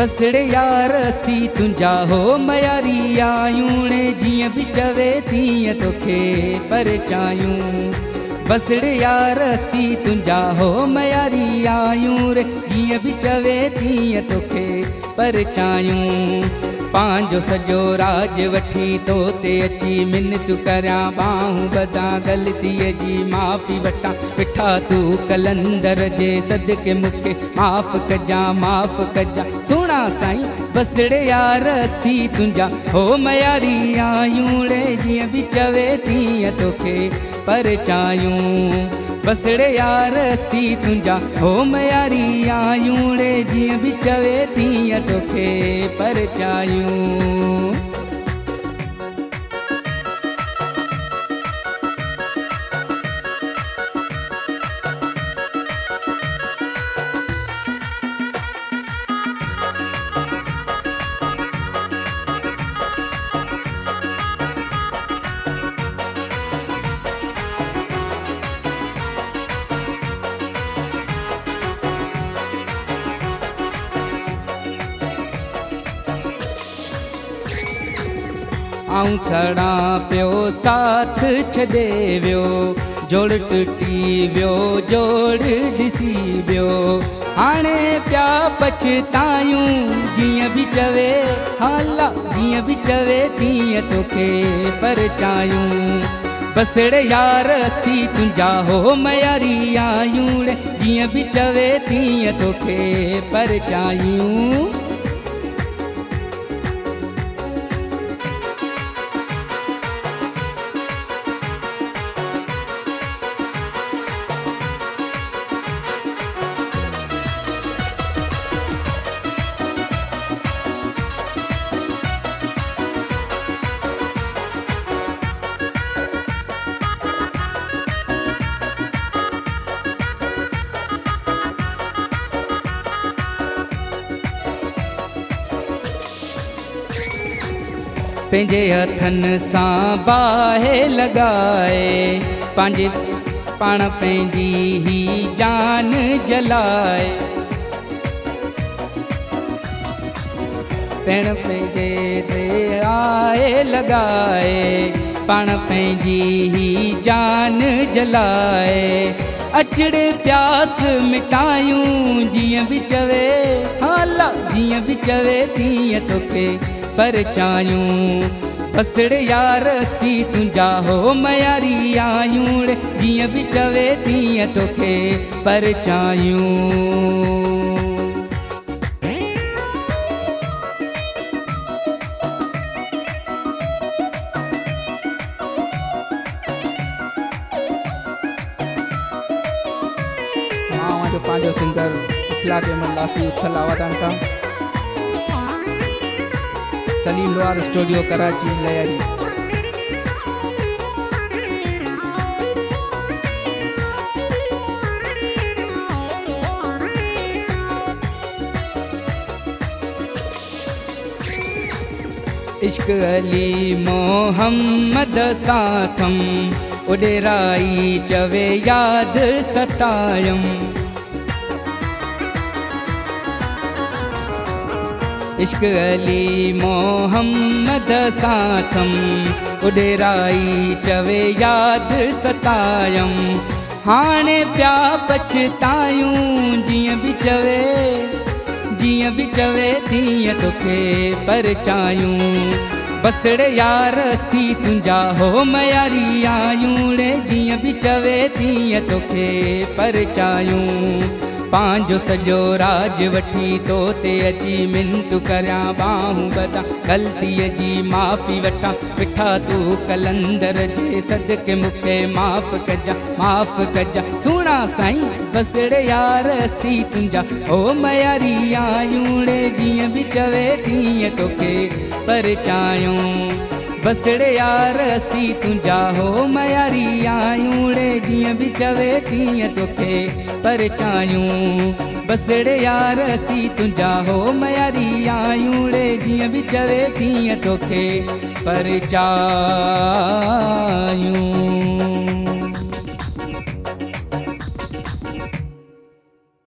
बसड़े यार असी तुंजा हो मयारी आयूं ने जियां भी चवे तीअं तोखे परचायूं। बसड़े यार असी तुंजा हो मयारी आयूं रे जियां भी चवे तीअं तोखे परचायूं। पांजो सॼो राज वठी तो ते अची मिन्नत करियां बाहूं बदा ग़लतीअ जी माफ़ी वठां। वेठा तू कलंदर जे सदके मूंखे माफ़ कजां माफ़ कजां सुहिणा साईं। बसड़े यार असी तुंजा हो मयारी आयूं रे जीअं बि चवे तीअं तोखे परचायूं। बसड़े यार असी तुंजा हो मयारी आयूं रे जीअं बि चवे तीअं तोखे परचायूं। आऊं सड़ा पियो साथ छॾे वियो जोड़ टुटी वियो जोड़ ॾिसी वियो। हाणे पिया पछतायूं जीअं बि चवे हाला जीअं बि चवे तीअं तोखे परचायूं। बसड़े यार असी तुंजा हो मयारी आयूं रे जीअं बि चवे तीअं तोखे परचायूं। पंहिंजे हथनि सां बाहि लॻाए पंहिंजे पाण पंहिंजी ही जान जलाए। पिण पंहिंजे ते आए लॻाए पाण पंहिंजी ही जान जलाए। अचड़े प्यास मिटायूं जीअं बि चवे हाला जीअं बि चवे तीअं तोखे परचायूं। बसड़े यार असी तुंजा हो मयारी आयूं रे जीअं बि चवे तीअं तोखे परचायूं। मां जो पंहिंजो सिंगर उथला के मल्लासी उथल आवादान का सलीम लोहार स्टूडियो कराची लयारी। इश्क अली मोहम्मद साथम उडेराई चवे याद सतायम। इश्क अली मोहम्मद साथम उडेराई चवे याद सतायम। हाणे पिया पछतायूं जीअं बि चवे तीअं तोखे परचायूं। बसड़े यार असी तुंजा हो मयारी आयूं रे जीअं बि चवे तीअं तोखे परचायूं। पांजो सॼो राज वठी तो ते अची मिन्नत करियां बाहूं बदा ग़लतीअ जी माफ़ी वठां। वेठा तू कलंदर जे सदके मूंखे माफ़ कजां माफ़ कजां सुहिणा साईं। बसड़े यार असी तुंजा हो मयारी आयूं रे जीअं बि चवे तीअं तोखे परचायूं। बसड़े यार असी तुंजा हो मयारी आयूं रे जीअं बि चवे तीअं तोखे परचायूं। बसड़े यार असी तुंजा हो मयारी आयूं रे जीअं बि चवे तीअं तोखे परचायूं।